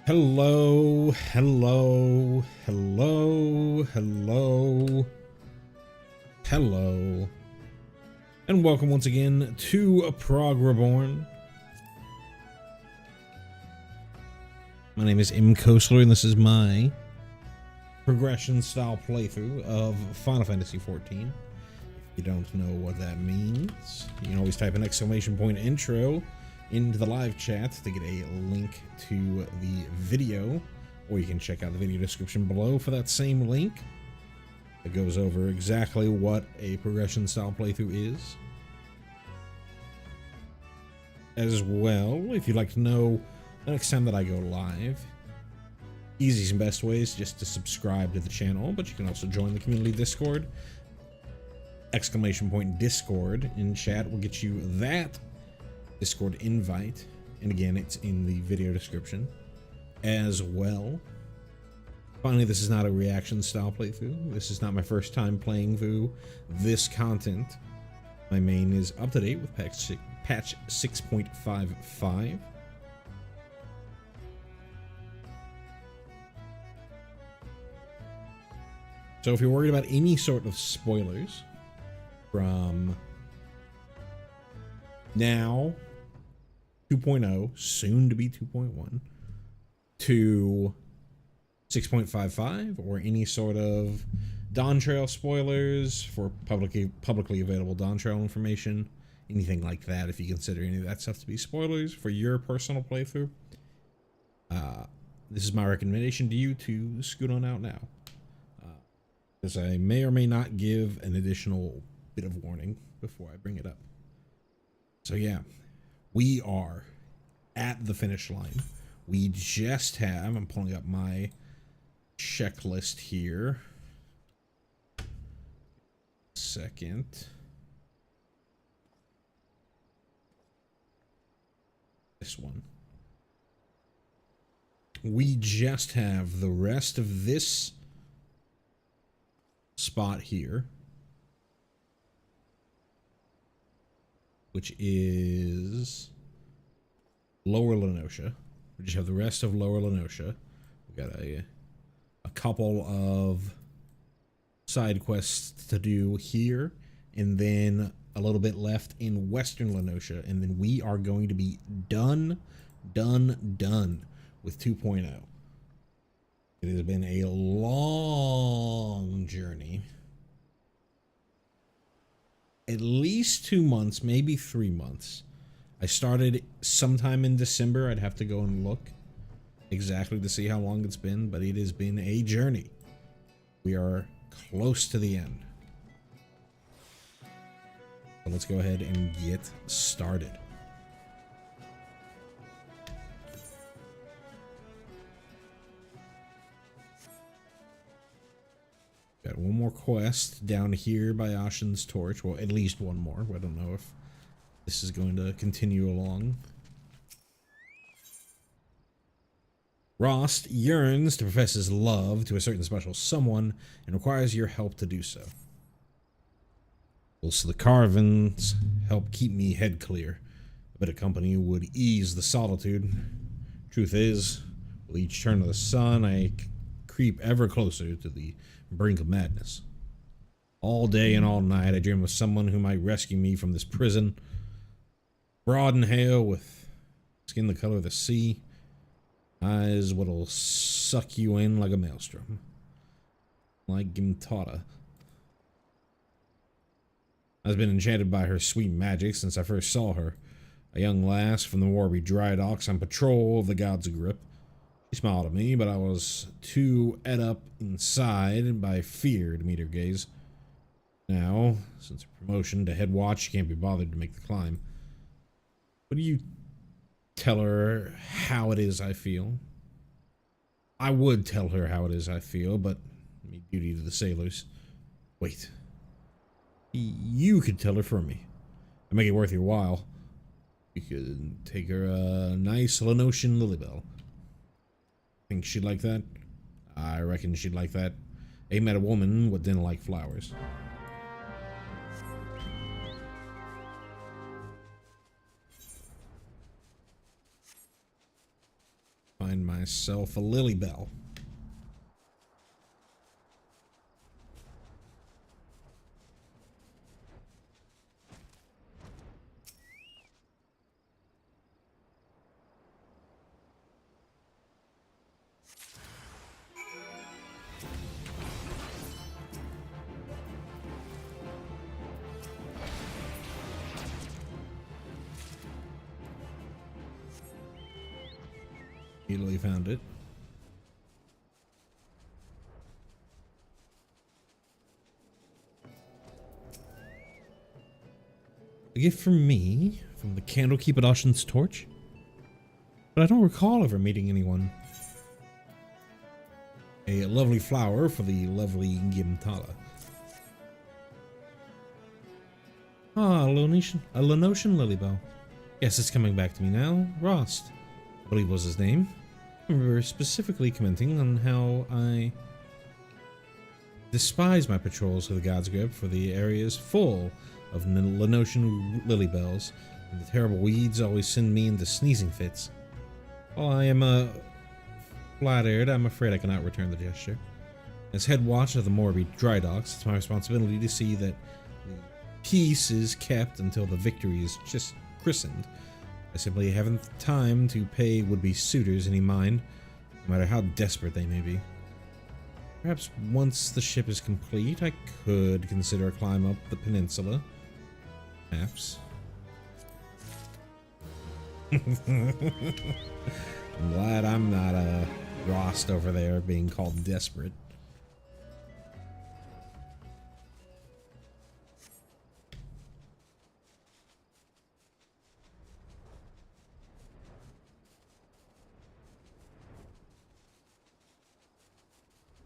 Hello, hello, hello, hello, hello, and welcome once again to Prog Reborn. My name is M. Kosler, and this is my progression style playthrough of Final Fantasy XIV. If you don't know what that means, you can always type an exclamation point intro into the live chat to get a link to the video, or you can check out the video description below for that same link. It goes over exactly what a progression style playthrough is. As well, if you'd like to know the next time that I go live, easiest and best ways just to subscribe to the channel, but you can also join the community Discord. Exclamation point Discord in chat will get you that Discord invite, and again, it's in the video description as well. Finally, this is not a reaction style playthrough. This is not my first time playing through this content. My main is up to date with patch 6.55. So if you're worried about any sort of spoilers from now 2.0, soon to be 2.1, to 6.55, or any sort of Dawn Trail spoilers for publicly available Dawn Trail information, anything like that, if you consider any of that stuff to be spoilers for your personal playthrough, this is my recommendation to you to scoot on out now, because I may or may not give an additional bit of warning before I bring it up. So yeah, we are at the finish line. We just have, I'm pulling up my checklist here. Second. This one. We just have the rest of this spot here, which is Lower Lenosha. We just have the rest of Lower Lenosha. We got a couple of side quests to do here, and then a little bit left in Western Lenosha, and then we are going to be done with 2.0. It has been a long journey. At least 2 months, maybe 3 months. I started sometime in December. I'd have to go and look exactly to see how long it's been, but it has been a journey. We are close to the end. So let's go ahead and get started. Got one more quest down here by Ashen's Torch. Well, at least one more. I don't know if this is going to continue along. Rost yearns to profess his love to a certain special someone and requires your help to do so. Also, the Carvens help keep me head clear. A bit of company would ease the solitude. Truth is, with each turn of the sun, I creep ever closer to the brink of madness. All day and all night, I dream of someone who might rescue me from this prison. Broad and hale, with skin the color of the sea, eyes what'll suck you in like a maelstrom, like Gimtata. I've been enchanted by her sweet magic since I first saw her, a young lass from the Warby Dry Docks on patrol of the God's Grip. She smiled at me, but I was too ed up inside by fear to meet her gaze. Now, since her promotion to head watch, she can't be bothered to make the climb. What do you tell her how it is I feel? I would tell her how it is I feel, but duty to the sailors. Wait. You could tell her for me. I make it worth your while. You could take her a nice Lenoshan Lilybell. Think she'd like that? I reckon she'd like that. Ain't met a woman what didn't like flowers. find myself a lily bell. Immediately found it. A gift from me, from the Candlekeep at Ocean's Torch? But I don't recall ever meeting anyone. A lovely flower for the lovely Gimtala. Ah, a Lenosian Lilybell. Yes, it's coming back to me now. Rost, I believe was his name. I remember specifically commenting on how I despise my patrols of the God's Grip, for the area is full of Lenosian Lilybells, and the terrible weeds always send me into sneezing fits. While I am flattered, I'm afraid I cannot return the gesture. As head watch of the Morby dry docks, it's my responsibility to see that the peace is kept until the victory is just christened. I simply haven't time to pay would-be suitors any mind, no matter how desperate they may be. Perhaps once the ship is complete, I could consider a climb up the peninsula. Perhaps. I'm glad I'm not Rost over there being called desperate.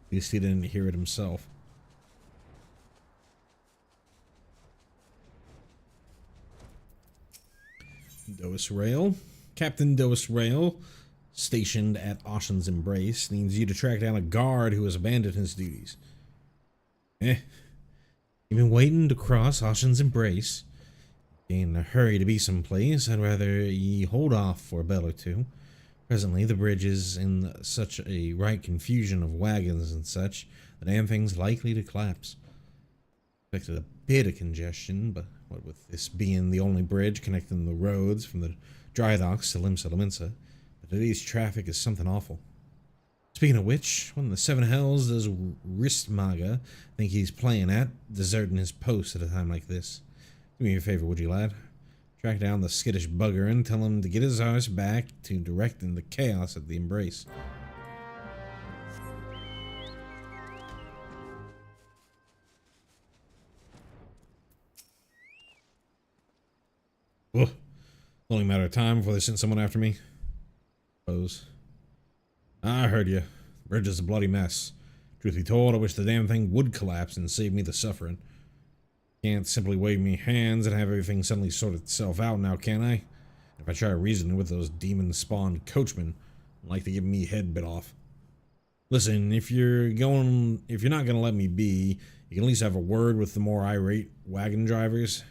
At least he didn't hear it himself. Dois Rail. Captain Dois Rail, stationed at Ocean's Embrace, needs you to track down a guard who has abandoned his duties. You've been waiting to cross Ocean's Embrace. In a hurry to be someplace, I'd rather ye hold off for a bell or two. Presently, the bridge is in such a right confusion of wagons and such, the damn thing's likely to collapse. Expected a bit of congestion, but what with this being the only bridge connecting the roads from the dry docks to Limsa Laminsa, today's traffic is something awful. Speaking of which, what in the seven hells does Ristmaga think he's playing at, deserting his post at a time like this? Do me a favor, would you, lad? Track down the skittish bugger and tell him to get his arse back to directing the chaos at the Embrace. Ugh. Only a matter of time before they sent someone after me. Suppose. I heard you. The bridge is a bloody mess. Truth be told, I wish the damn thing would collapse and save me the suffering. Can't simply wave me hands and have everything suddenly sort itself out now, can I? If I try reasoning with those demon-spawned coachmen, I'd like to get me head bit off. Listen, if you're not gonna let me be, you can at least have a word with the more irate wagon drivers.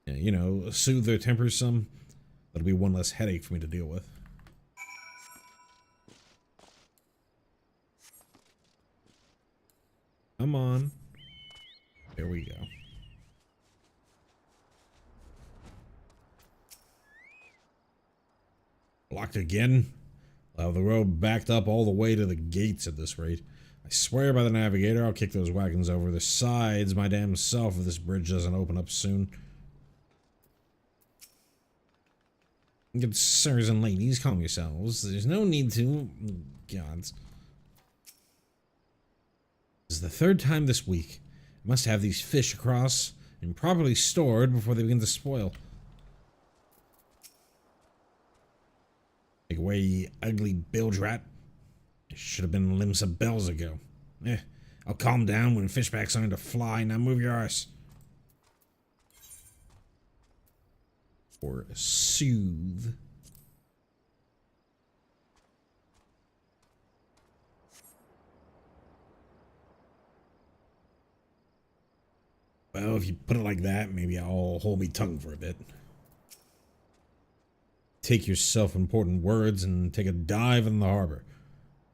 You know, soothe their tempers some. That'll be one less headache for me to deal with. Come on. There we go. Locked again? I'll have the road backed up all the way to the gates at this rate. I swear by the navigator I'll kick those wagons over the sides my damn self if this bridge doesn't open up soon. Good sirs and ladies, calm yourselves. There's no need to... Gods. This is the third time this week. I must have these fish across and properly stored before they begin to spoil. Take away, ye ugly bilge rat. It should have been Limsa bells ago. I'll calm down when fishbacks starting to fly. Now move your arse. Or soothe. Well, if you put it like that, maybe I'll hold me tongue for a bit. take your self-important words and take a dive in the harbor.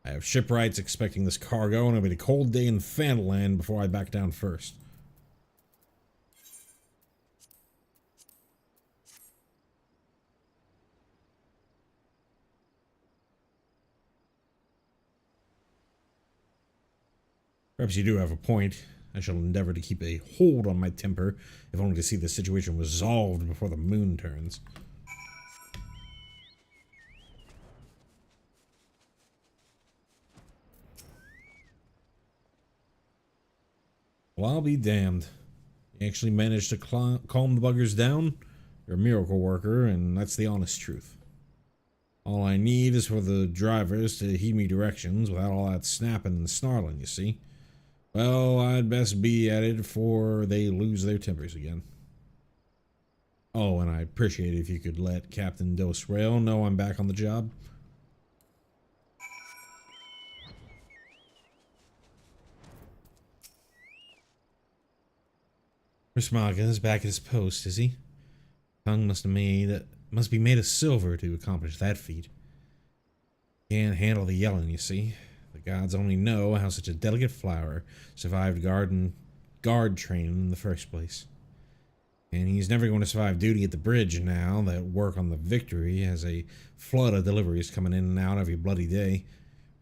I have shipwrights expecting this cargo, and it'll be a cold day in Fantaland before I back down first. Perhaps you do have a point. I shall endeavor to keep a hold on my temper, if only to see the situation resolved before the moon turns. Well, I'll be damned. You actually managed to calm the buggers down? You're a miracle worker, and that's the honest truth. All I need is for the drivers to heed me directions without all that snapping and snarling, you see. Well, I'd best be at it before they lose their tempers again. Oh, and I'd appreciate it if you could let Captain Dos Rail know I'm back on the job. Rismaga is back at his post, is he? Tongue must be made of silver to accomplish that feat. Can't handle the yelling, you see. The gods only know how such a delicate flower survived guard training in the first place. And he's never going to survive duty at the bridge now that work on the Victory has a flood of deliveries coming in and out every bloody day.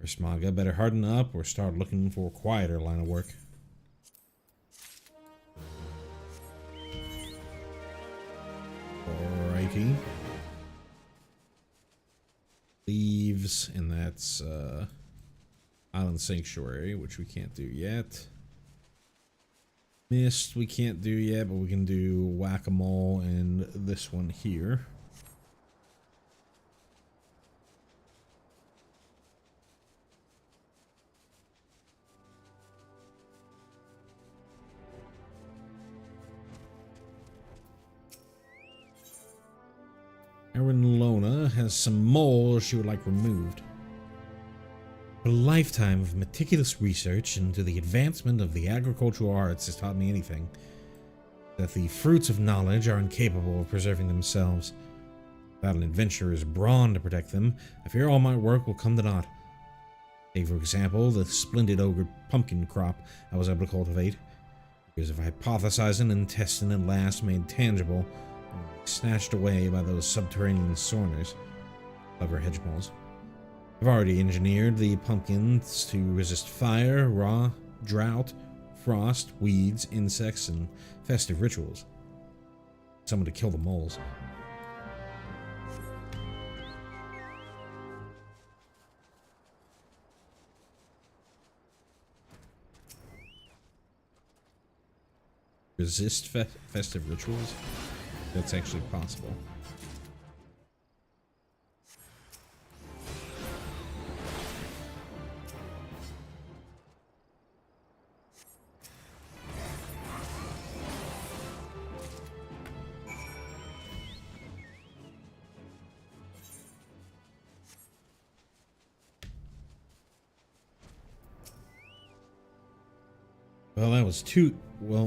Rismaga better harden up or start looking for a quieter line of work. Alrighty. Leaves, and that's Island Sanctuary, which we can't do yet. Mist we can't do yet, but we can do Whack-A-Mole and this one here. Erin Lona has some moles she would like removed. A lifetime of meticulous research into the advancement of the agricultural arts has taught me anything. That the fruits of knowledge are incapable of preserving themselves. Without an adventurer's brawn to protect them, I fear all my work will come to naught. Take, for example, the splendid ogre pumpkin crop I was able to cultivate. Years of hypothesizing and testing at last made tangible, snatched away by those subterranean sorners, clever hedge moles. I've already engineered the pumpkins to resist fire, drought, frost, weeds, insects, and festive rituals. Someone to kill the moles. Resist festive rituals? That's actually possible.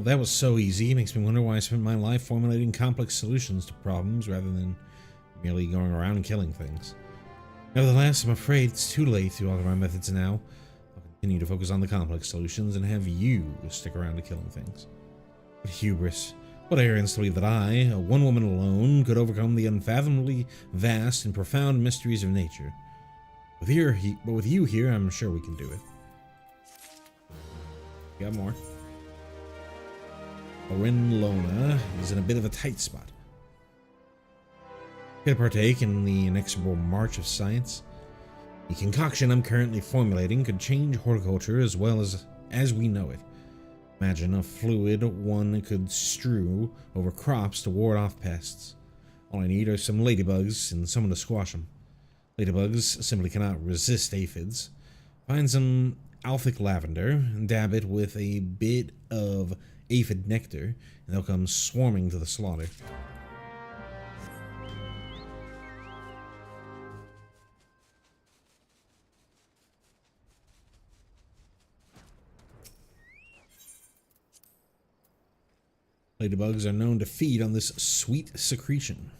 That was so easy. It makes me wonder why I spent my life formulating complex solutions to problems rather than merely going around killing things. Nevertheless, I'm afraid it's too late to alter my methods now. I'll continue to focus on the complex solutions and have you stick around to killing things. What hubris. What arrogance to believe that I, a one woman alone, could overcome the unfathomably vast and profound mysteries of nature. But with you here, I'm sure we can do it. Got more. Erin Lona is in a bit of a tight spot. Could partake in the inexorable march of science. The concoction I'm currently formulating could change horticulture as well as we know it. Imagine a fluid one could strew over crops to ward off pests. All I need are some ladybugs and someone to squash them. Ladybugs simply cannot resist aphids. Find some Alphic lavender and dab it with a bit of aphid nectar, and they'll come swarming to the slaughter. Ladybugs are known to feed on this sweet secretion.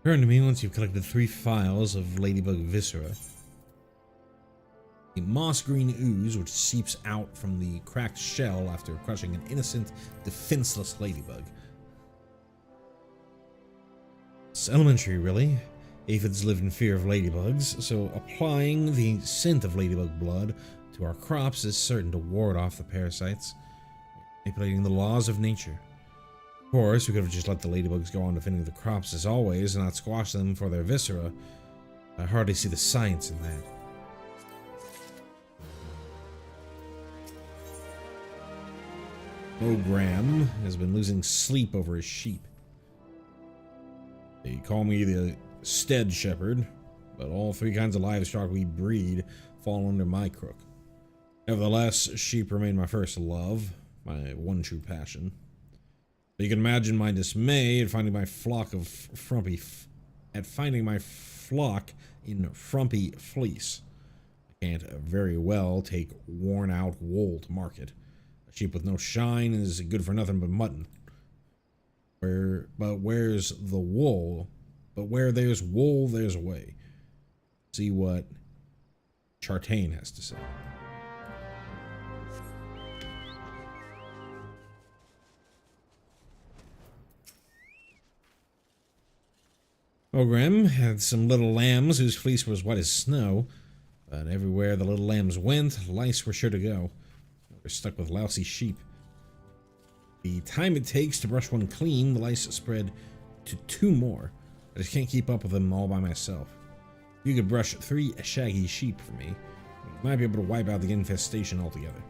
Return to me once you've collected 3 files of ladybug viscera. A moss green ooze which seeps out from the cracked shell after crushing an innocent, defenseless ladybug. It's elementary, really. Aphids live in fear of ladybugs, so applying the scent of ladybug blood to our crops is certain to ward off the parasites, manipulating the laws of nature. Of course, we could have just let the ladybugs go on defending the crops as always and not squash them for their viscera. I hardly see the science in that. Mogram has been losing sleep over his sheep. They call me the stead shepherd, but all 3 kinds of livestock we breed fall under my crook. Nevertheless, sheep remain my first love, my one true passion. But you can imagine my dismay at finding my flock in frumpy fleece. I can't very well take worn-out wool to market. A sheep with no shine is good for nothing but mutton. Where there's wool, there's a way. See what Chartain has to say. Mogram had some little lambs whose fleece was white as snow, but everywhere the little lambs went, lice were sure to go. They're stuck with lousy sheep. The time it takes to brush one clean, the lice spread to 2 more. I just can't keep up with them all by myself. If you could brush 3 shaggy sheep for me, you might be able to wipe out the infestation altogether.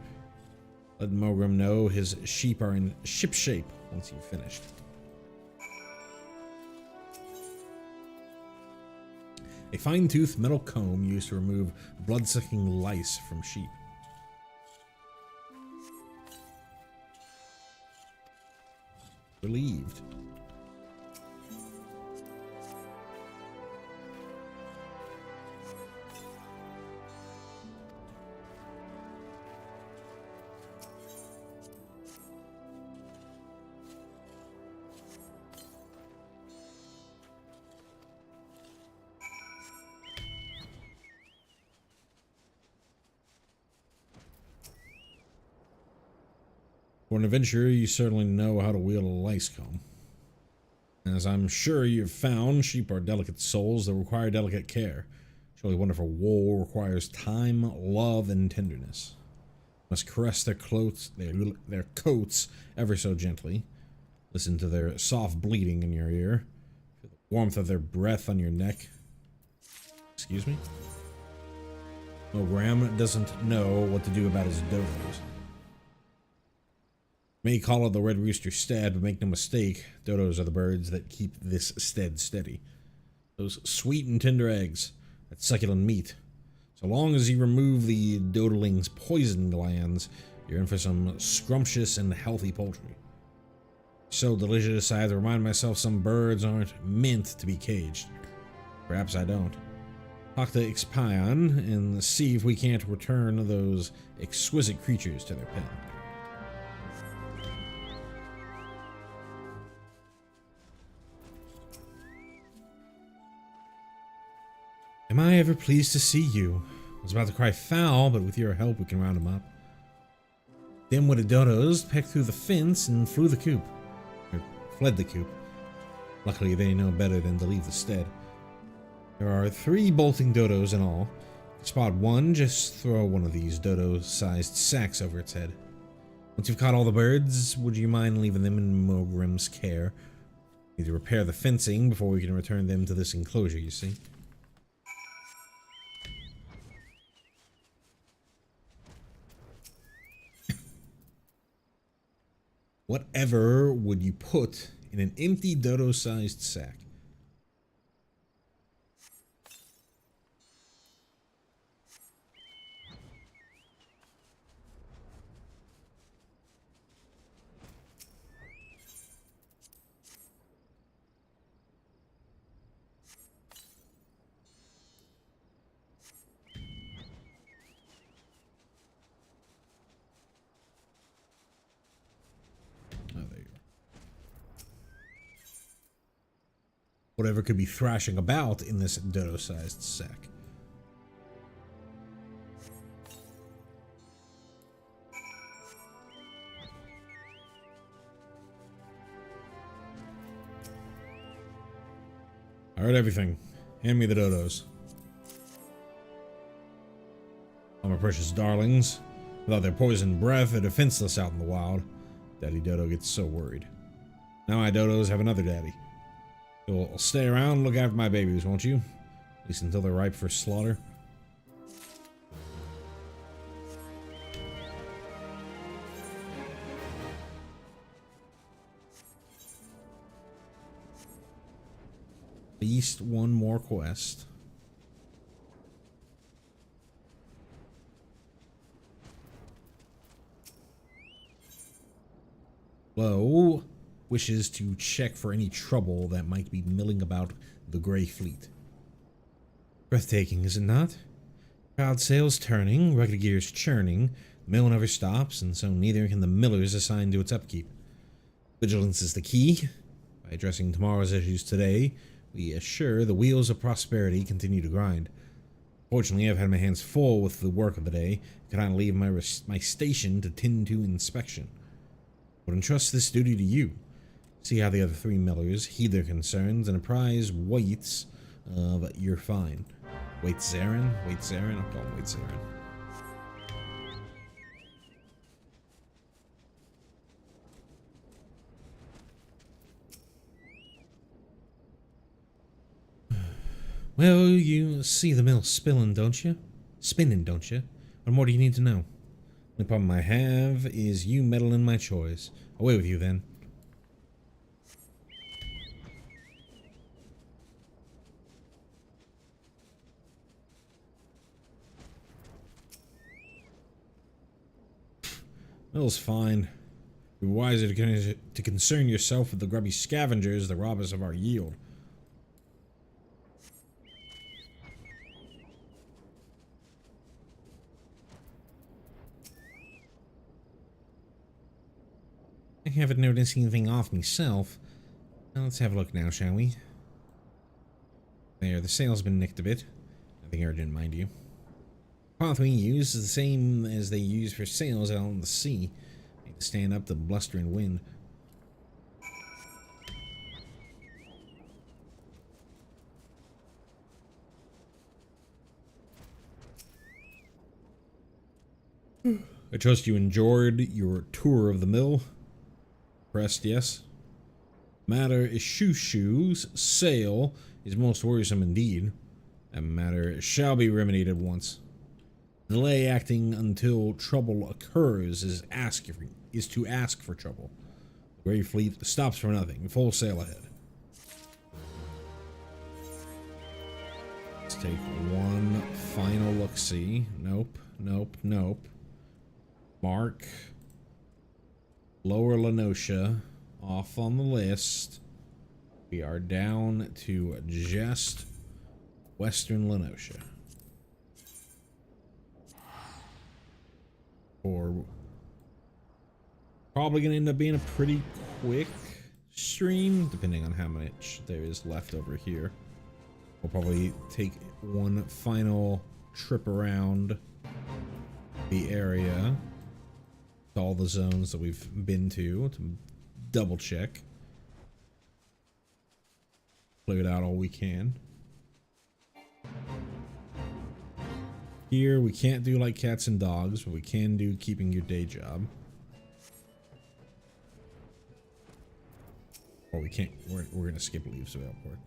Let Mogram know his sheep are in ship shape once you've finished. A fine-toothed metal comb used to remove blood-sucking lice from sheep. Relieved. For an adventurer, you certainly know how to wield a lice comb. As I'm sure you've found, sheep are delicate souls that require delicate care. Surely wonderful wool requires time, love, and tenderness. You must caress their coats ever so gently. Listen to their soft bleating in your ear. Feel the warmth of their breath on your neck. Excuse me? Mogram doesn't know what to do about his dodos. May call it the Red Rooster stead, but make no mistake, dodos are the birds that keep this stead steady. Those sweet and tender eggs, that succulent meat. So long as you remove the dodoling's poison glands, you're in for some scrumptious and healthy poultry. So delicious, I have to remind myself some birds aren't meant to be caged. Perhaps I don't. Talk to Expion and see if we can't return those exquisite creatures to their pen. Am I ever pleased to see you? I was about to cry foul, but with your help we can round them up. Dim-witted dodos pecked through the fence and fled the coop. Luckily they know better than to leave the stead. There are 3 bolting dodos in all. If you spot one, just throw one of these dodo-sized sacks over its head. Once you've caught all the birds, would you mind leaving them in Mogrim's care? Need to repair the fencing before we can return them to this enclosure, you see. Whatever would you put in an empty dodo-sized sack? Oh, there you go. whatever could be thrashing about in this dodo-sized sack. I heard everything. Hand me the dodos. Oh, my precious darlings. Without their poisoned breath, they're defenseless out in the wild. Daddy Dodo gets so worried. Now my dodos have another daddy. You'll stay around and look after my babies, won't you? At least until they're ripe for slaughter. At least one more quest. Lo wishes to check for any trouble that might be milling about the Grey Fleet. Breathtaking, is it not? Proud sails turning, rugged gears churning, the mill never stops, and so neither can the millers assigned to its upkeep. Vigilance is the key. By addressing tomorrow's issues today, we assure the wheels of prosperity continue to grind. Fortunately, I've had my hands full with the work of the day, and cannot leave my station to tend to inspection. I would entrust this duty to you. See how the other 3 millers heed their concerns and apprise Waits of your fine. Waits Zarin? Waits Zarin? I'll call him Waits Zarin. Well, you see the mill spinning, don't you? What more do you need to know? The problem I have is you meddle in my chores. Away with you, then. Mill's fine. Be wiser to concern yourself with the grubby scavengers that rob us of our yield. I haven't noticed anything off myself. Now let's have a look now, shall we? There, the sail's been nicked a bit. Nothing urgent, mind you. The cloth we use is the same as they use for sails out on the sea, made to stand up to blustering wind. I trust you enjoyed your tour of the mill. Pressed, yes. Matter is shoes. Sail is most worrisome indeed. That matter shall be remedied at once. Delay acting until trouble occurs is to ask for trouble. The Grey Fleet stops for nothing. Full sail ahead. Let's take one final look-see. Nope. Mark Lower Lenosha off on the list. We are down to just Western Lenosha. Or probably gonna end up being a pretty quick stream, depending on how much there is left over here. We'll probably take one final trip around the area, to all the zones that we've been to double check. Clear it out all we can. Here we can't do like cats and dogs, but we can do keeping your day job. Or we can't, we're gonna skip leaves of Airport.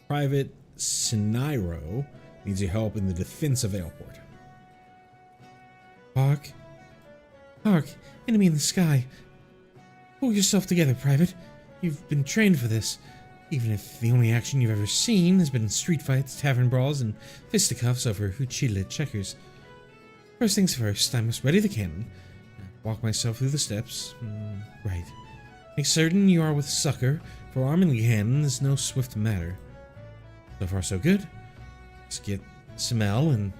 Private Siniro needs your help in the defense of Airport. Hark, enemy in the sky. Pull yourself together, Private. You've been trained for this. Even if the only action you've ever seen has been street fights, tavern brawls, and fisticuffs over who cheated at checkers. First things first, I must ready the cannon. Walk myself through the steps. Right. Make certain you are with succor, for arming the cannon is no swift matter. So far so good. Let's get Smell and...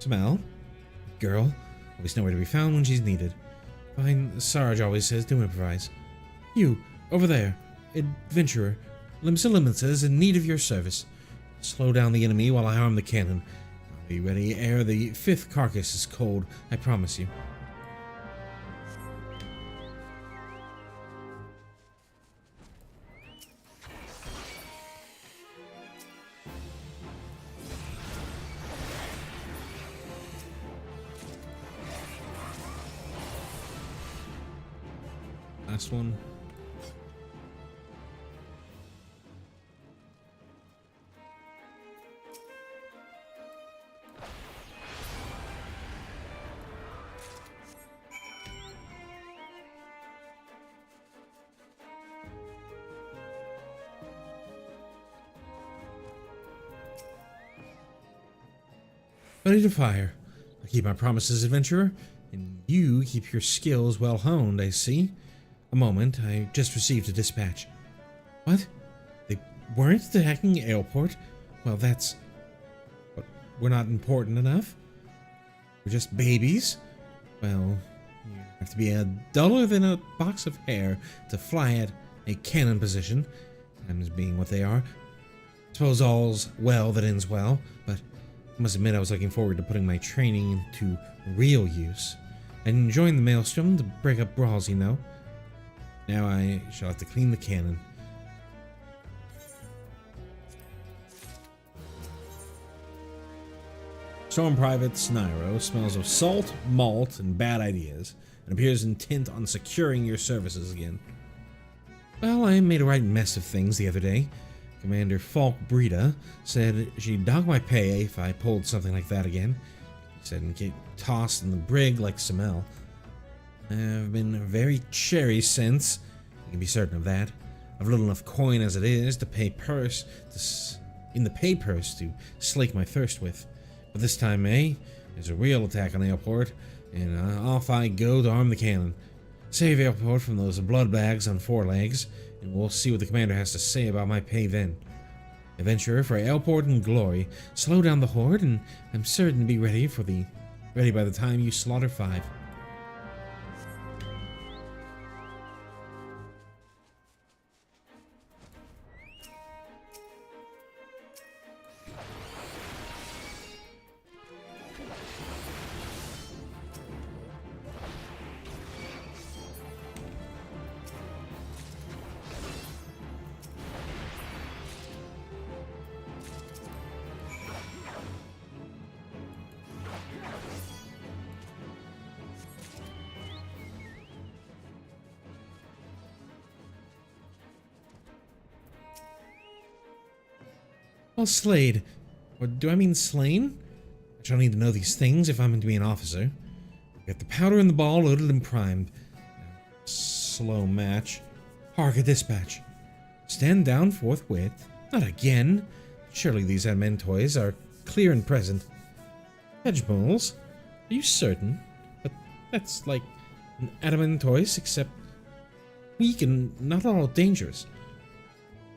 Smell? Girl. Always nowhere to be found when she's needed. Fine, Sarge always says to improvise. You, over there, adventurer, Limsa is in need of your service. Slow down the enemy while I arm the cannon. I'll be ready ere the 5th carcass is cold, I promise you. Last one. Ready to fire. I keep my promises, adventurer, and you keep your skills well honed, I see. A moment, I just received a dispatch. What? They weren't attacking Aleport? Well, that's... What, we're not important enough? We're just babies? Well, you have to be a duller than a box of hair to fly at a cannon position, times being what they are. Suppose all's well that ends well, but I must admit I was looking forward to putting my training into real use. I joined the Maelstrom to break up brawls, you know. Now I shall have to clean the cannon. Storm Private Sniro smells of salt, malt, and bad ideas, and appears intent on securing your services again. Well, I made a right mess of things the other day. Commander Falk Brita said she'd dog my pay if I pulled something like that again. He said and get tossed in the brig like Samel. I've been very chary since, you can be certain of that. I've little enough coin as it is to pay purse in the pay purse to slake my thirst with. But this time, there's a real attack on Aleport, and off I go to arm the cannon. Save Aleport from those blood bags on 4 legs, and we'll see what the commander has to say about my pay then. Adventurer, for Aleport and glory, slow down the horde, and I'm certain to be ready by the time you slaughter 5. Well, slayed. Or do I mean slain? I shall need to know these things if I'm to be an officer. Get the powder and the ball loaded and primed. Slow match. Hark, a dispatch. Stand down forthwith. Not again. Surely these Amentoys are clear and present. Hedgemoles? Are you certain? But that's like an Adamantoise, except weak and not at all dangerous.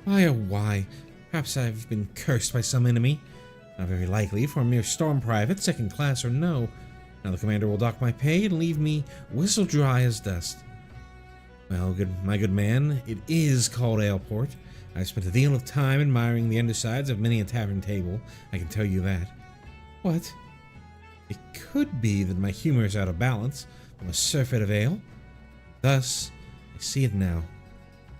Why, oh why? Perhaps I've been cursed by some enemy. Not very likely, for a mere storm private, 2nd class or no. Now the commander will dock my pay and leave me whistle dry as dust. Well, my good man, it is called Aleport. I've spent a deal of time admiring the undersides of many a tavern table, I can tell you that. What? It could be that my humor is out of balance from a surfeit of ale. Thus, I see it now.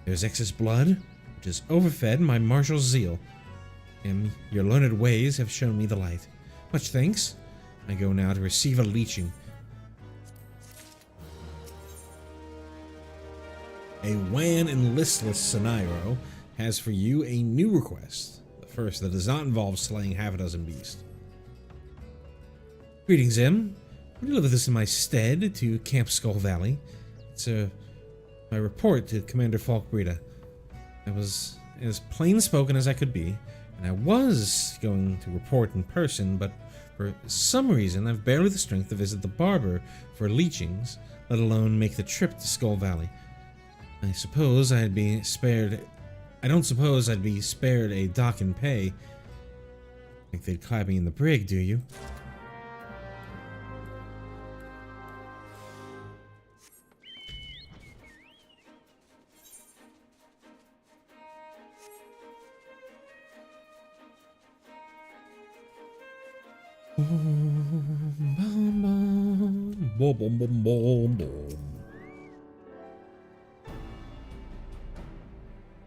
There's excess blood, which is overfed my martial zeal, and your learned ways have shown me the light. Much thanks. I go now to receive a leeching. A wan and listless Scenario has for you a new request, the first that does not involve slaying half a dozen beasts. Greetings, Em. Will you deliver this in my stead to Camp Skull Valley? It's my report to Commander Falk Brita. I was as plain spoken as I could be, and I was going to report in person, but for some reason I've barely the strength to visit the barber for leechings, let alone make the trip to Skull Valley. I don't suppose I'd be spared a dock and pay. Think they'd clap me in the brig, do you?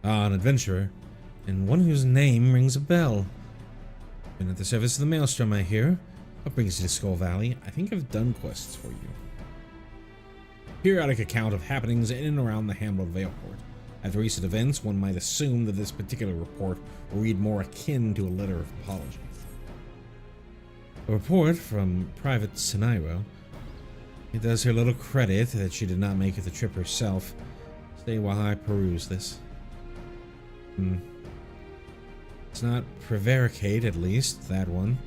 Ah, an adventurer, and one whose name rings a bell. Been at the service of the Maelstrom, I hear. What brings you to Skull Valley? I think I've done quests for you. Periodic account of happenings in and around the hamlet of Airport. After recent events, one might assume that this particular report will read more akin to a letter of apology. A report from Private Scenario. It does her little credit that she did not make the trip herself. Stay while I peruse this. It's not prevaricate, at least, that one.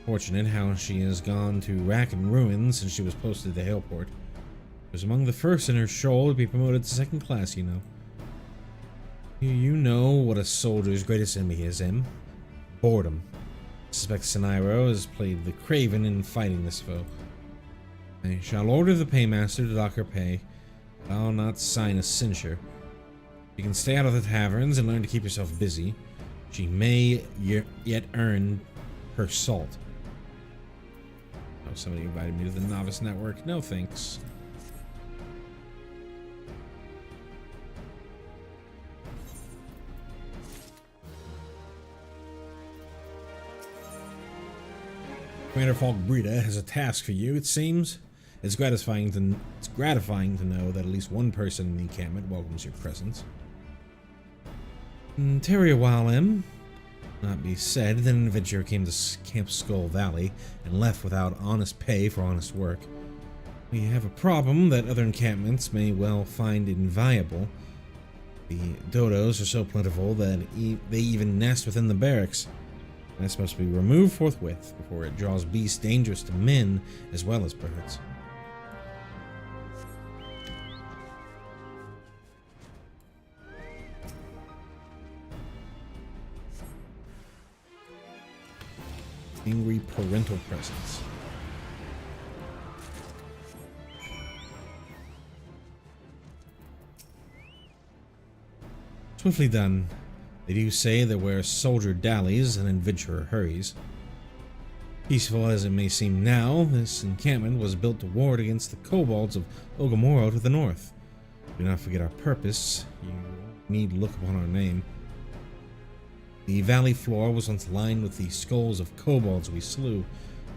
Fortunate how she has gone to rack and ruin since she was posted to Hailport. Was among the first in her shoal to be promoted to second class, you know. You know what a soldier's greatest enemy is, Em. Boredom. I suspect Scenario has played the craven in fighting this foe. I shall order the paymaster to dock her pay, but I'll not sign a censure. You can stay out of the taverns and learn to keep yourself busy. She may yet earn her salt. Oh, somebody invited me to the Novice Network. No thanks. Commander Falk Brita has a task for you, it seems. It's gratifying to know that at least one person in the encampment welcomes your presence. Tarry a while, Em. Not be said that an adventurer came to Camp Skull Valley and left without honest pay for honest work. We have a problem that other encampments may well find inviable. The dodos are so plentiful that they even nest within the barracks. This must be removed forthwith before it draws beasts dangerous to men as well as birds. Angry parental presence. Swiftly done. They do say that where a soldier dallies, an adventurer hurries. Peaceful as it may seem now, this encampment was built to ward against the kobolds of Ogomoro to the north. Do not forget our purpose. You need look upon our name. The valley floor was once lined with the skulls of kobolds we slew,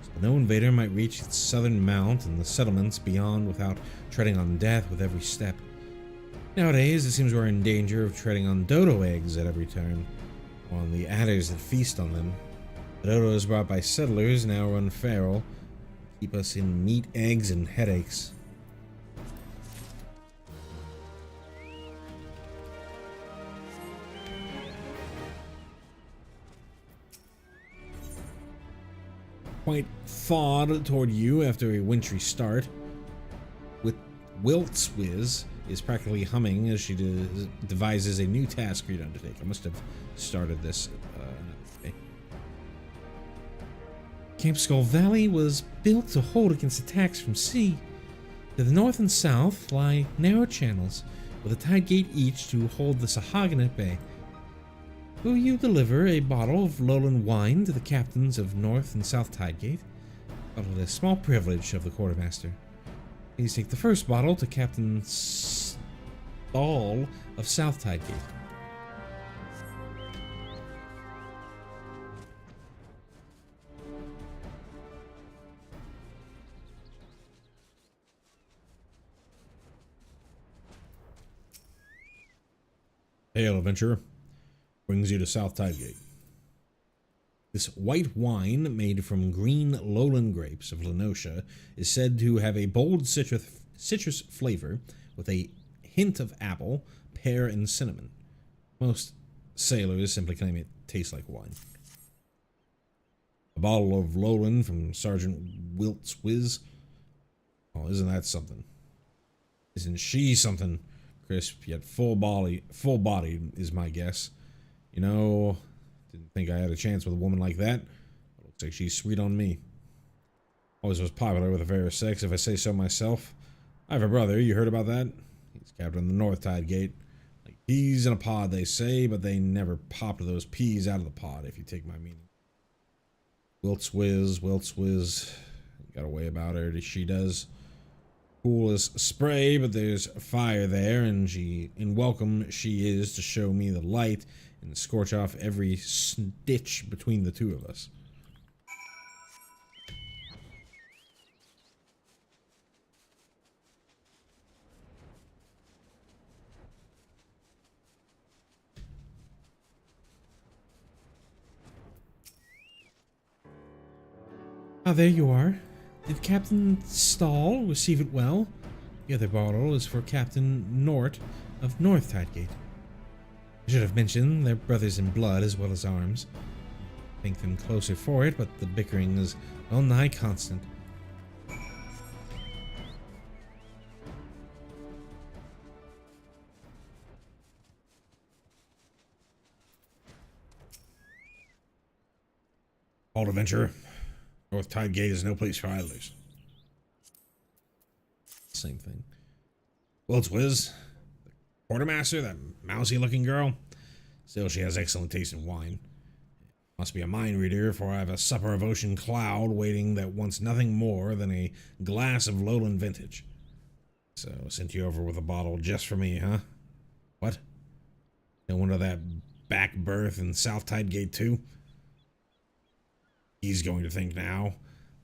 so no invader might reach its southern mount and the settlements beyond without treading on death with every step. Nowadays, it seems we're in danger of treading on dodo eggs at every turn, or on the adders that feast on them. The dodos brought by settlers now run feral, keep us in meat, eggs, and headaches. Quite thawed toward you after a wintry start. With Wiltswiz is practically humming as she devises a new task for you to undertake. I must have started this. Camp Skull Valley was built to hold against attacks from sea. To the north and south lie narrow channels, with a tide gate each to hold the Sahagnet Bay. Will you deliver a bottle of Lowland wine to the captains of North and South Tidegate? But a small privilege of the quartermaster. Please take the first bottle to Captain Stall of South Tidegate. Hail, adventurer. Brings you to South Tidegate. This white wine, made from green lowland grapes of Lenosha, is said to have a bold citrus flavor with a hint of apple, pear, and cinnamon. Most sailors simply claim it tastes like wine. A bottle of Lowland from Sergeant Wiltswiz. Oh, isn't that something? Isn't she something? Crisp yet full-bodied is my guess. You know, didn't think I had a chance with a woman like that. Looks like she's sweet on me. Always was popular with the fair sex, if I say so myself. I have a brother, you heard about that? He's captain of the North Tide Gate. Like peas in a pod, they say, but they never popped those peas out of the pod, if you take my meaning. Wilt's whiz. Got a way about her, she does. Cool as spray, but there's fire there, and welcome she is to show me the light and scorch off every stitch between the two of us. Ah, there you are. Did Captain Stahl receive it well? The other bottle is for Captain Nort of North Tidegate. I should have mentioned they're brothers in blood as well as arms. I think them closer for it, but the bickering is well nigh constant. All adventurer. North Tidegate is no place for idlers. Same thing. Well, it's Wiz. The quartermaster, that mousy-looking girl. Still, she has excellent taste in wine. Must be a mind reader, for I have a supper of ocean cloud waiting that wants nothing more than a glass of lowland vintage. So, sent you over with a bottle just for me, huh? What? No wonder that back berth in South Tidegate too? He's going to think now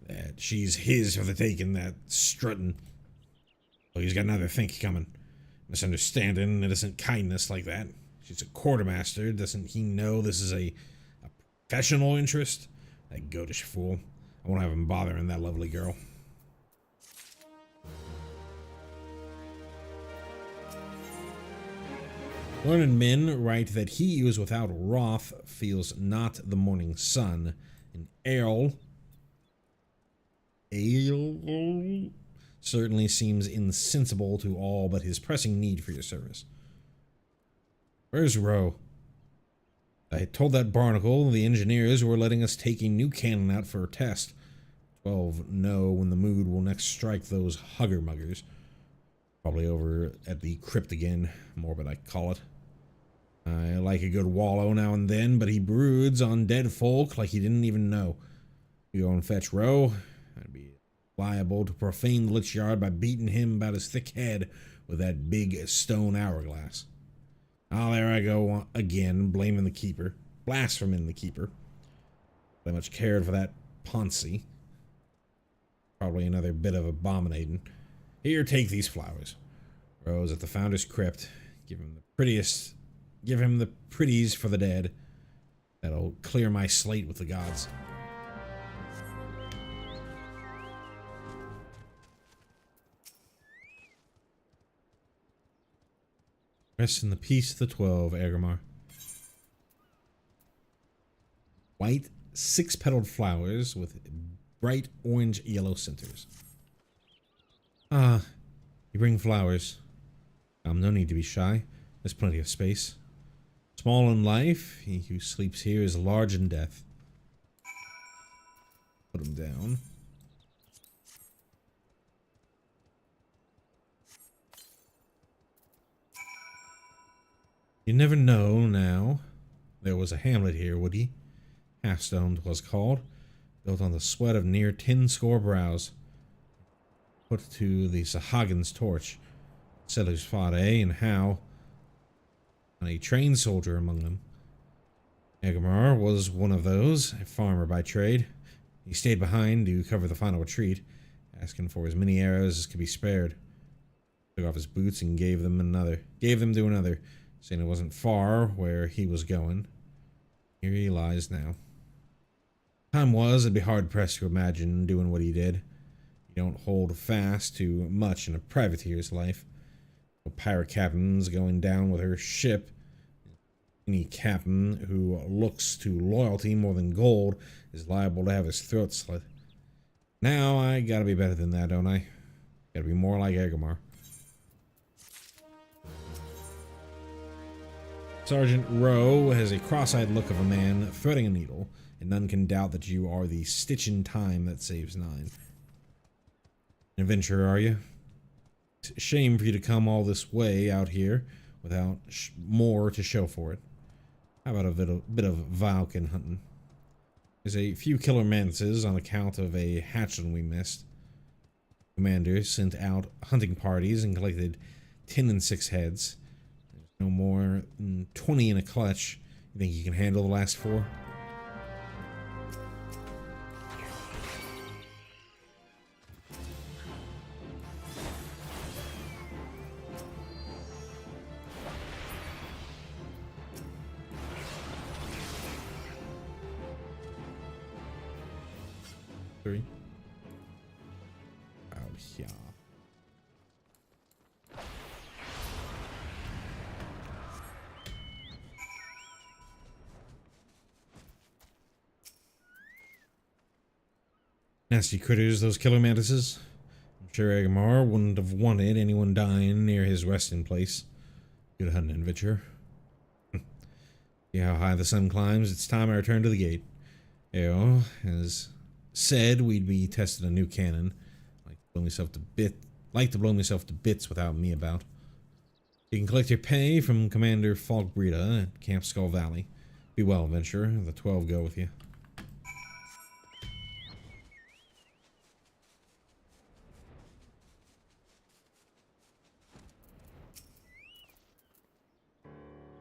that she's his for the taking, that strutting. Well, he's got another think coming. Misunderstanding, innocent kindness like that. She's a quartermaster. Doesn't he know this is a professional interest? That goatish fool. I won't have him bothering that lovely girl. Learned men write that he who is without wrath feels not the morning sun. And ale certainly seems insensible to all but his pressing need for your service. Where's Roe? I told that barnacle the engineers were letting us take a new cannon out for a test. 12 know when the mood will next strike those hugger-muggers. Probably over at the crypt again, morbid I call it. I like a good wallow now and then, but he broods on dead folk like he didn't even know. You go and fetch Roe, I'd be liable to profane the lich yard by beating him about his thick head with that big stone hourglass. Ah, there I go again, blaming the keeper, blaspheming the keeper. I much cared for that Poncy. Probably another bit of abominating. Here, take these flowers. Roe's at the founder's crypt. Give him the pretties for the dead. That'll clear my slate with the gods. Rest in the peace of the 12, Agamar. White, 6-petaled flowers with bright orange-yellow centers. Ah, you bring flowers. No need to be shy. There's plenty of space. Small in life, he who sleeps here is large in death. Put him down. You never know now. There was a hamlet here, would ye? Halfstone 'twas called, built on the sweat of near 10 score brows. Put to the Sahagins torch. Settlers fought, and how? And a trained soldier among them. Agamar was one of those, a farmer by trade. He stayed behind to cover the final retreat, asking for as many arrows as could be spared. Took off his boots and gave them to another, saying it wasn't far where he was going. Here he lies now. Time was, I'd be hard-pressed to imagine doing what he did. You don't hold fast to much in a privateer's life. No pirate captain's going down with her ship. Any captain who looks to loyalty more than gold is liable to have his throat slit. Now I gotta be better than that, don't I? Gotta be more like Agamar. Sergeant Roe has a cross-eyed look of a man threading a needle, and none can doubt that you are the stitch in time that saves 9. An adventurer, are you? It's a shame for you to come all this way out here without more to show for it. How about a bit of Valken hunting? There's a few killer mantises on account of a hatchling we missed. Commander sent out hunting parties and collected 10 and 6 heads. There's no more than 20 in a clutch. You think you can handle the last 4? Three. Oh, yeah. Nasty critters, those killer mantises. I'm sure Agamar wouldn't have wanted anyone dying near his resting place. Good hunting adventure. See how high the sun climbs? It's time I return to the gate. Arrow has said we'd be testing a new cannon. Like to blow myself to bits without me about. You can collect your pay from Commander Falkbreda at Camp Skull Valley. Be well, adventurer. The 12 go with you.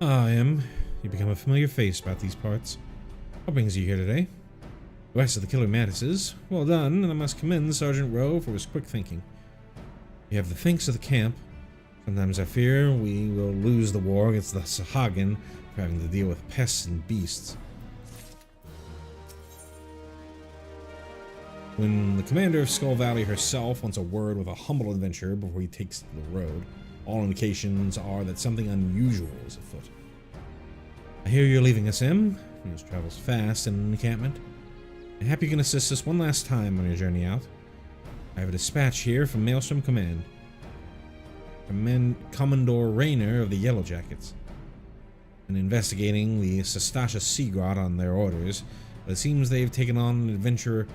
Ah, Em. You become a familiar face about these parts. What brings you here today? The rest of the killer mantises. Well done, and I must commend Sergeant Rowe for his quick thinking. You have the thanks of the camp. Sometimes I fear we will lose the war against the Sahagin for having to deal with pests and beasts. When the commander of Skull Valley herself wants a word with a humble adventurer before he takes to the road, all indications are that something unusual is afoot. I hear you're leaving us, Em. News travels fast in an encampment. I hope you can assist us one last time on your journey out. I have a dispatch here from Maelstrom Command. Commodore Rayner of the Yellow Jackets. Been investigating the Sestasha Seagrot on their orders, but it seems they've taken on an adventurer of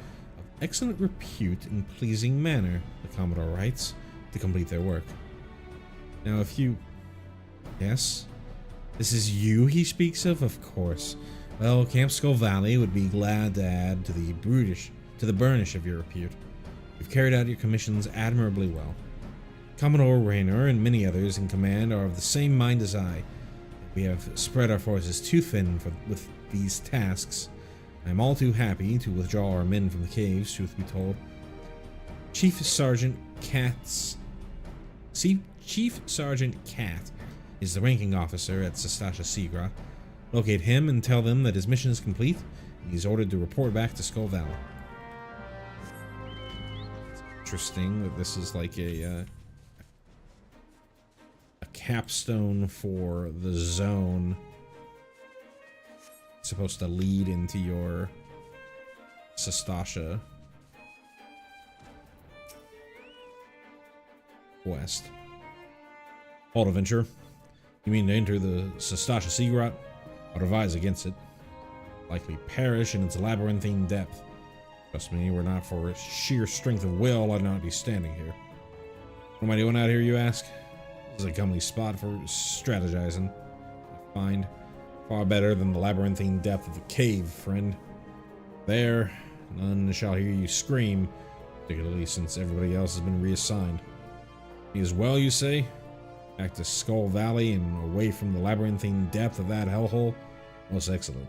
excellent repute and pleasing manner, the Commodore writes, to complete their work. Now, if you... Yes? This is you he speaks of? Of course. Well, Camp Skull Valley would be glad to add to the burnish of your repute. You've carried out your commissions admirably well. Commodore Rayner and many others in command are of the same mind as I. We have spread our forces too thin with these tasks. I am all too happy to withdraw our men from the caves, truth be told. Chief Sergeant Cat is the ranking officer at Sestasha Seagrot. Locate him and tell them that his mission is complete, and he's ordered to report back to Skull Valley. It's interesting that this is like a capstone for the zone. It's supposed to lead into your Sestasha quest. Hold, adventure. You mean to enter the Sestasha Seagrot? I'd advise against it. Likely perish in its labyrinthine depth. Trust me, were not for sheer strength of will, I'd not be standing here. What am I doing out here, you ask? This is a comely spot for strategizing. I find far better than the labyrinthine depth of the cave, friend. There, none shall hear you scream, particularly since everybody else has been reassigned. Me as well, you say? Back to Skull Valley and away from the labyrinthine depth of that hellhole? Most excellent.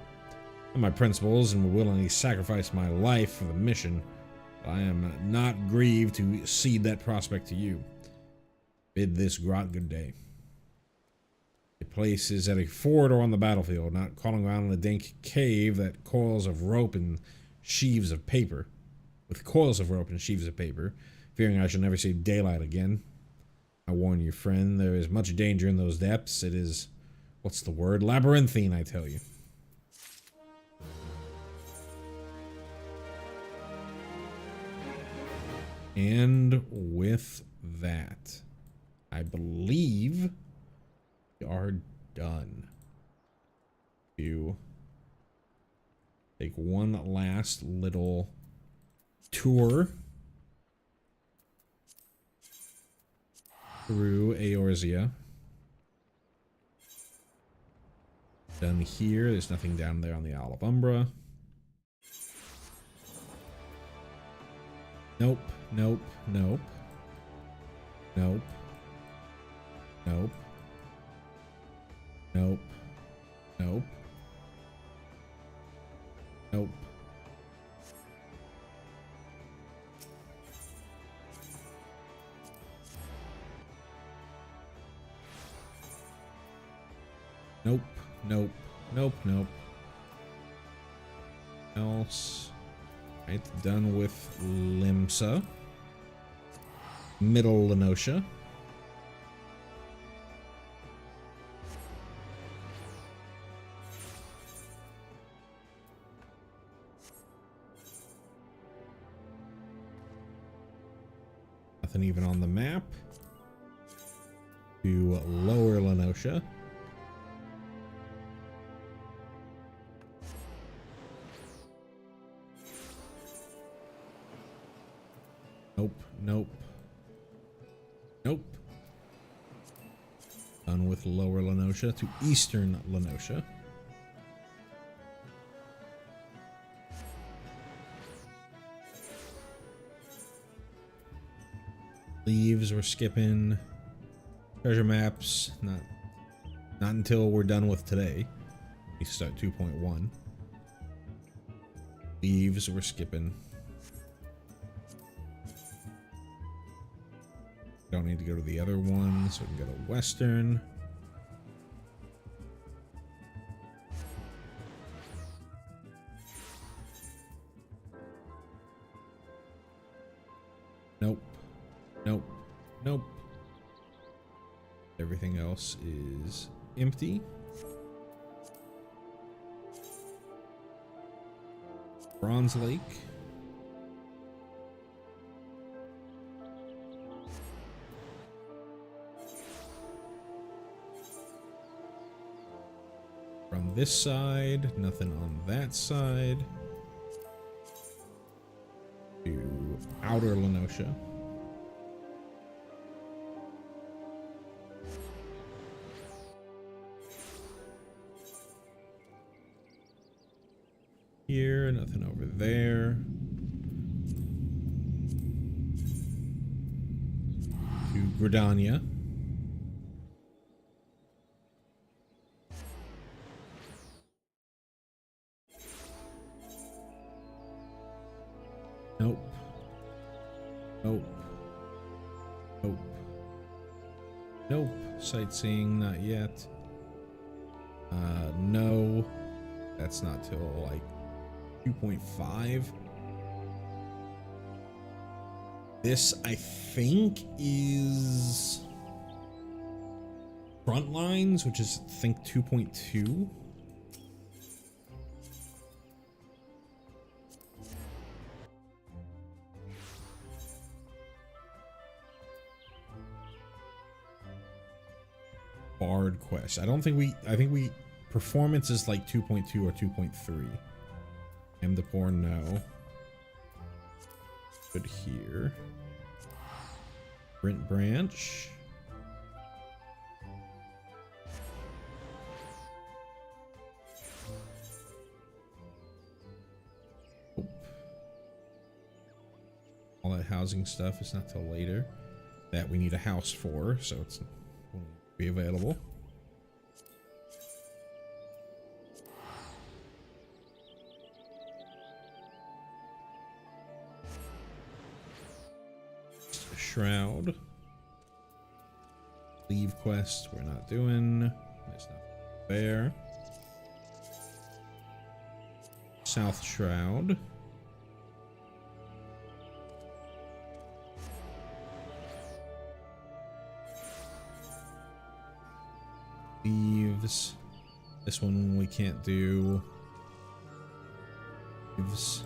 I'm my principles and will willingly sacrifice my life for the mission, but I am not grieved to cede that prospect to you. Bid this grot good day. The place is at a ford or on the battlefield, not crawling around in a dank cave that coils of rope and sheaves of paper. With coils of rope and sheaves of paper, fearing I shall never see daylight again. I warn you, friend, there is much danger in those depths. It is, what's the word? Labyrinthine, I tell you. And with that, I believe we are done. To take one last little tour through Eorzea. Done here. There's nothing down there on the Isle of Umbra. Nope, nope, nope. Nope. Nope. Nope. Nope. Nope. Nope. Nope. Nope. Nope. Else. Right, done with Limsa. Middle Lenosha. Nothing even on the map. To Lower Lenosha. Nope, nope. Nope. Done with Lower Lenosha to Eastern Lenosha. Leaves, we're skipping. Treasure maps, not until we're done with today. We start 2.1. Leaves, we're skipping. Don't need to go to the other one, so we can go to Western. Nope. Nope. Nope. Everything else is empty. Bronze Lake. From this side, nothing on that side. To Outer Lenosha. Here, nothing over there. To Gridania. Nope. Nope. Nope. Nope. Sightseeing, not yet. No. That's not till like 2.5. This, I think, is Frontlines, which is, I think, 2.2. Bard Quest. I think we performance is like 2.2 or 2.3. Emdapor, no. Good here. Brent Branch. Oh. All that housing stuff is not till later. That we need a house for, so it's won't be available. Shroud. Leave quest, we're not doing. There's nothing there. South Shroud. Leaves. This one we can't do. Leaves.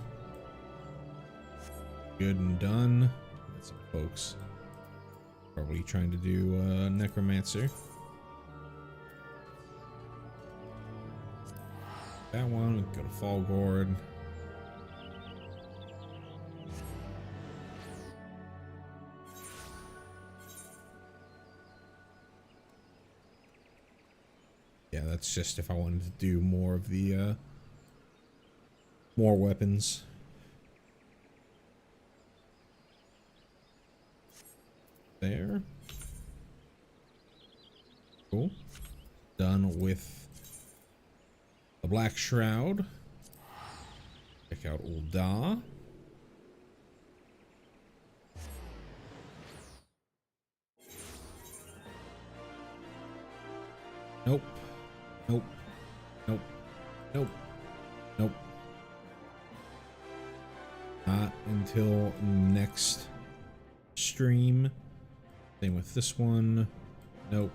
Good and done. Some folks probably trying to do Necromancer. That one, we can go to Fallgord. Yeah, that's just if I wanted to do more of the more weapons. there. Cool. Done with the Black Shroud. Check out Ul'dah. Nope. Nope. Nope. Nope. Nope. Not until next stream. Same with this one. Nope.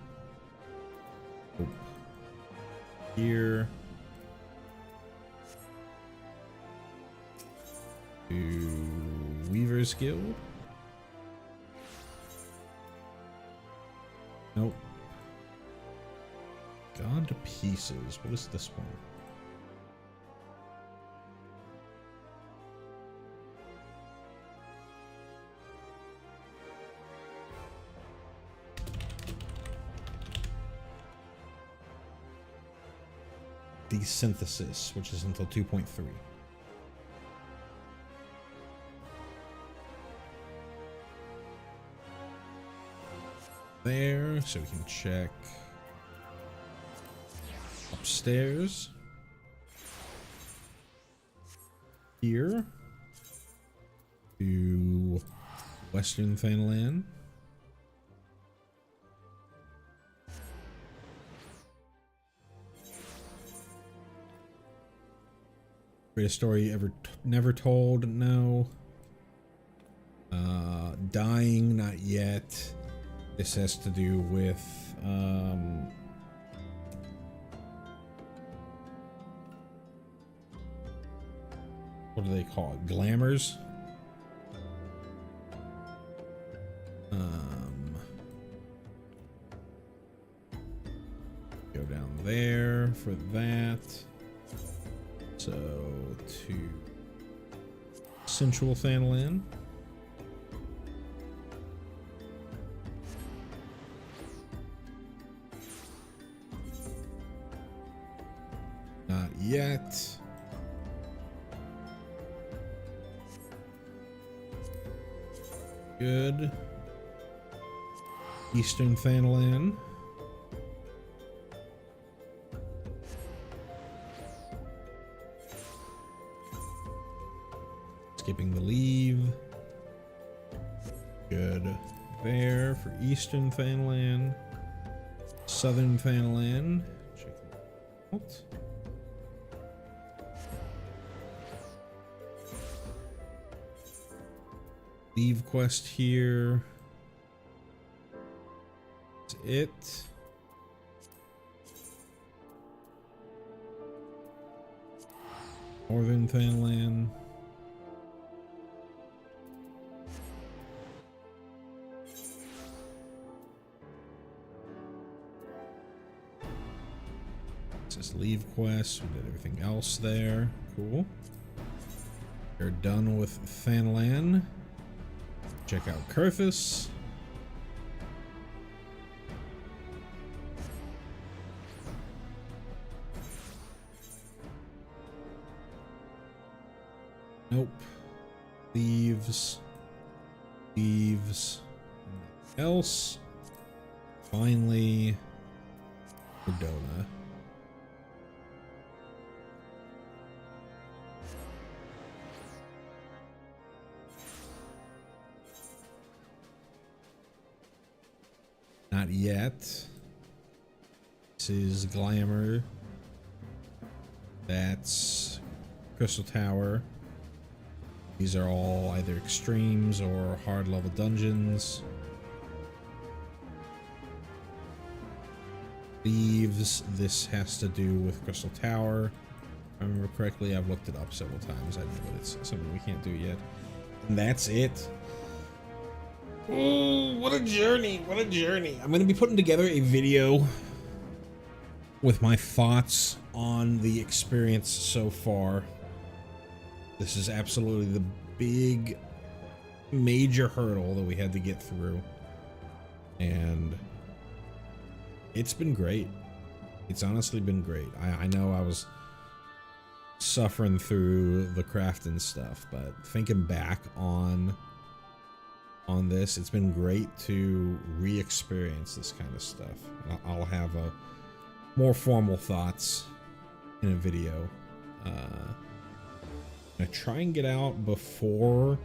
Nope. Here. To Weaver's Guild. Nope. Gone to Pieces. What is this one? Desynthesis, which is until 2.3. There, so we can check upstairs. Here to Western Fanland. Greatest story ever never told? No. Dying? Not yet. This has to do with what do they call it? Glamours? Go down there for that. So to Central Fanland. Not yet. Good. Eastern Fanland. Skipping the leave. Good. There for Eastern Fanland. Southern Fanland. Check that out. Leave quest here. That's it. Northern Fanland. This is leave quest. We did everything else there. Cool. We're done with Fanland. Check out Kurthus. Nope. Leaves. Leaves. Nothing else. Finally, Cordona. Not yet. This is Glamour. That's Crystal Tower. These are all either extremes or hard level dungeons. Leaves. This has to do with Crystal Tower. If I remember correctly, I've looked it up several times. I know that it's something we can't do yet. And that's it. Oh, what a journey, what a journey. I'm going to be putting together a video with my thoughts on the experience so far. This is absolutely the big, major hurdle that we had to get through. And it's been great. It's honestly been great. I know I was suffering through the crafting stuff, but thinking back on on this. It's been great to re-experience this kind of stuff. I'll have a more formal thoughts in a video. I try and get out before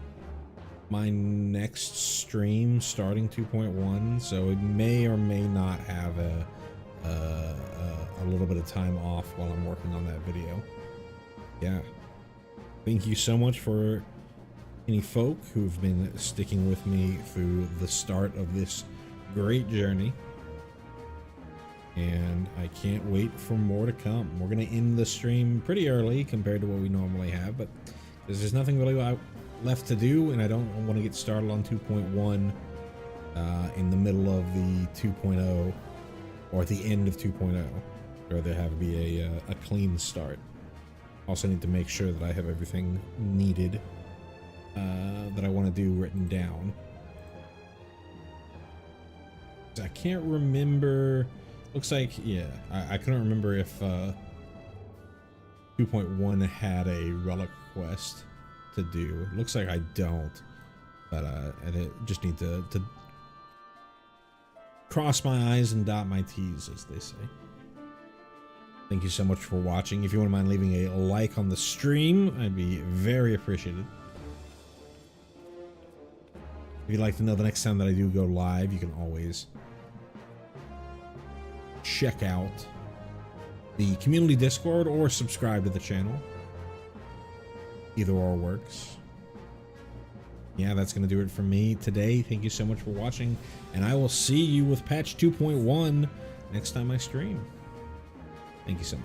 my next stream starting 2.1, so it may or may not have a little bit of time off while I'm working on that video. Yeah, thank you so much for any folk who've been sticking with me through the start of this great journey, and I can't wait for more to come. We're gonna end the stream pretty early compared to what we normally have, but because there's nothing really left to do, and I don't want to get started on 2.1 in the middle of the 2.0 or at the end of 2.0. Or there have to be a clean start. Also need to make sure that I have everything needed that I want to do written down. I can't remember. Looks like, yeah, I couldn't remember if 2.1 had a relic quest to do. It looks like I don't, but I just need to cross my I's and dot my T's, as they say. Thank you so much for watching. If you wouldn't mind leaving a like on the stream, I'd be very appreciated. If you'd like to know the next time that I do go live, you can always check out the community Discord or subscribe to the channel. Either or works. Yeah, that's going to do it for me today. Thank you so much for watching, and I will see you with patch 2.1 next time I stream. Thank you so much.